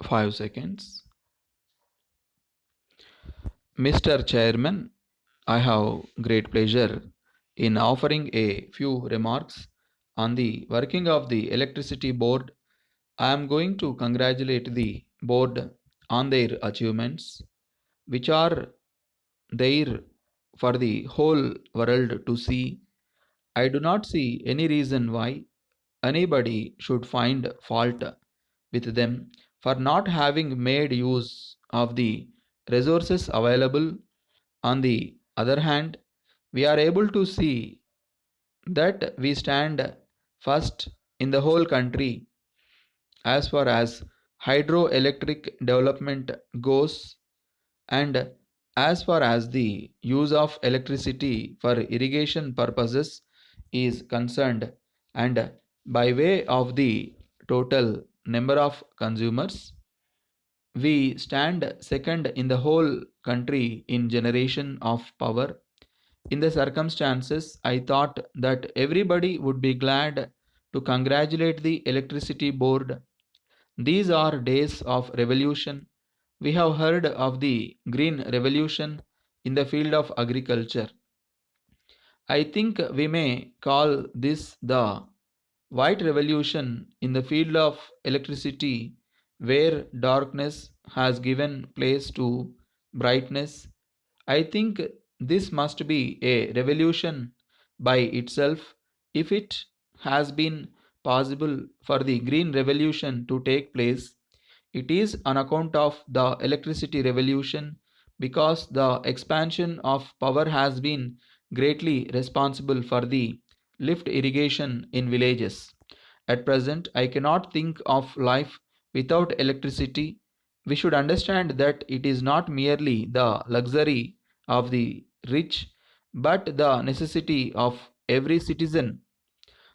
5 seconds. Mr. Chairman, I have great pleasure in offering a few remarks on the working of the electricity board. I am going to congratulate the board on their achievements, which are there for the whole world to see. I do not see any reason why anybody should find fault with them for not having made use of the resources available. On the other hand, we are able to see that we stand first in the whole country as far as hydroelectric development goes, and as far as the use of electricity for irrigation purposes is concerned, and by way of the total number of consumers, we stand second in the whole country in generation of power. In the circumstances, I thought that everybody would be glad to congratulate the electricity board. These are days of revolution. We have heard of the green revolution in the field of agriculture. I think we may call this the white revolution in the field of electricity, where darkness has given place to brightness. I think this must be a revolution by itself if it has been possible for the green revolution to take place. It is on account of the electricity revolution, because the expansion of power has been greatly responsible for the lift irrigation in villages. At present, I cannot think of life without electricity. We should understand that it is not merely the luxury of the rich, but the necessity of every citizen.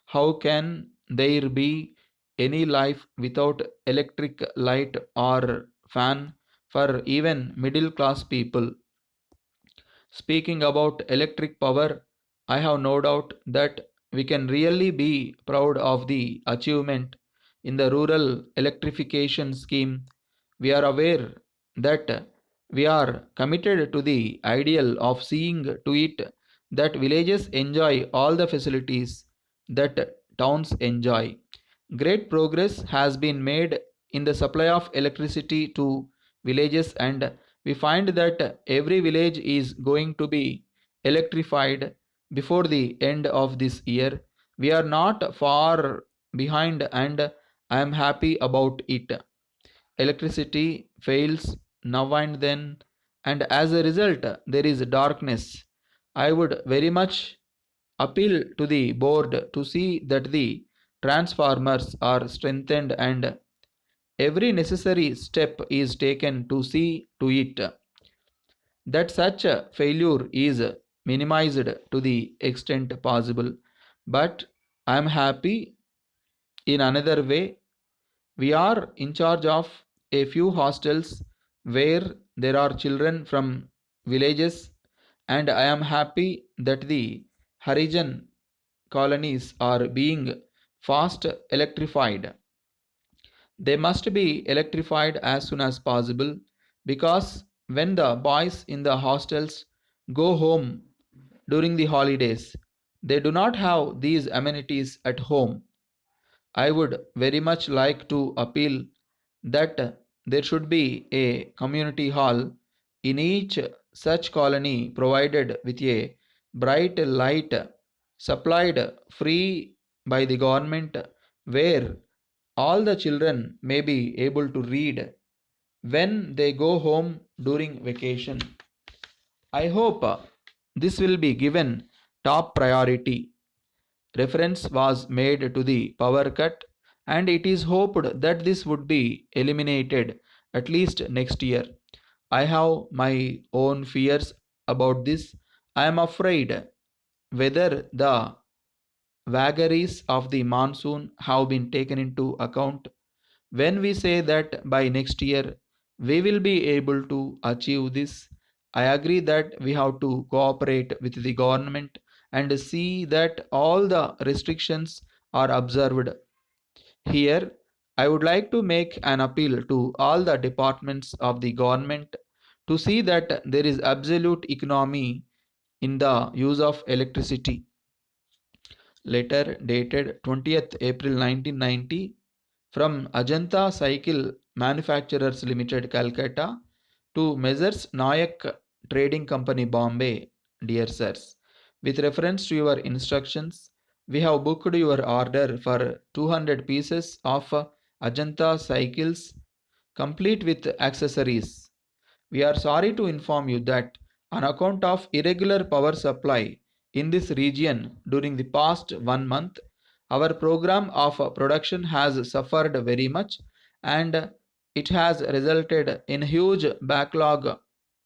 How can there be any life without electric light or fan for even middle class people? Speaking about electric power, I have no doubt that we can really be proud of the achievement in the rural electrification scheme. We are aware that we are committed to the ideal of seeing to it that villages enjoy all the facilities that towns enjoy. Great progress has been made in the supply of electricity to villages, and we find that every village is going to be electrified before the end of this year. We are not far behind, and I am happy about it. Electricity fails now and then, and as a result, there is darkness. I would very much appeal to the board to see that the transformers are strengthened and every necessary step is taken to see to it that such a failure is minimized to the extent possible. But I am happy in another way. We are in charge of a few hostels where there are children from villages, and I am happy that the Harijan colonies are being fast electrified. They must be electrified as soon as possible, because when the boys in the hostels go home during the holidays, they do not have these amenities at home. I would very much like to appeal that there should be a community hall in each such colony, provided with a bright light supplied free by the government, where all the children may be able to read when they go home during vacation. I hope this will be given top priority. Reference was made to the power cut, and it is hoped that this would be eliminated at least next year. I have my own fears about this. I am afraid whether the vagaries of the monsoon have been taken into account when we say that by next year we will be able to achieve this. I agree that we have to cooperate with the government and see that all the restrictions are observed. Here, I would like to make an appeal to all the departments of the government to see that there is absolute economy in the use of electricity. Letter dated 20th April 1990 from Ajanta Cycle Manufacturers Limited, Calcutta, to Messrs. Nayak Trading Company, Bombay. Dear sirs, with reference to your instructions, we have booked your order for 200 pieces of Ajanta cycles, complete with accessories. We are sorry to inform you that on account of irregular power supply in this region during the past 1 month, our program of production has suffered very much, and it has resulted in huge backlog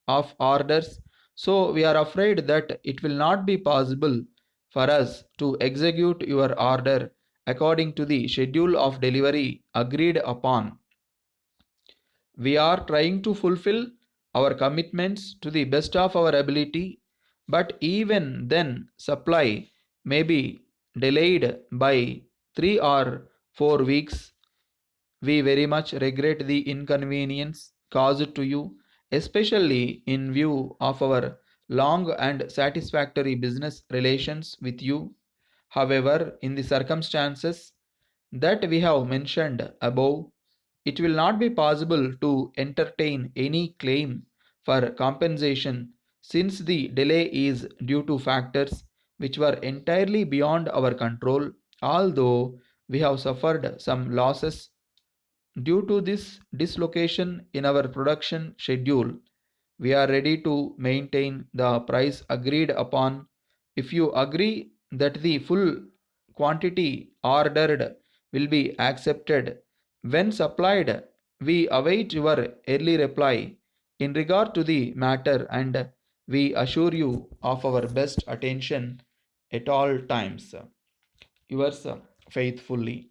of orders. So we are afraid that it will not be possible for us to execute your order according to the schedule of delivery agreed upon. We are trying to fulfill our commitments to the best of our ability, but even then, supply may be delayed by 3 or 4 weeks. We very much regret the inconvenience caused to you, especially in view of our long and satisfactory business relations with you. However, in the circumstances that we have mentioned above, it will not be possible to entertain any claim for compensation since the delay is due to factors which were entirely beyond our control, although we have suffered some losses due to this dislocation in our production schedule. We are ready to maintain the price agreed upon. If you agree that the full quantity ordered will be accepted when supplied, we await your early reply in regard to the matter, and we assure you of our best attention at all times. Yours faithfully.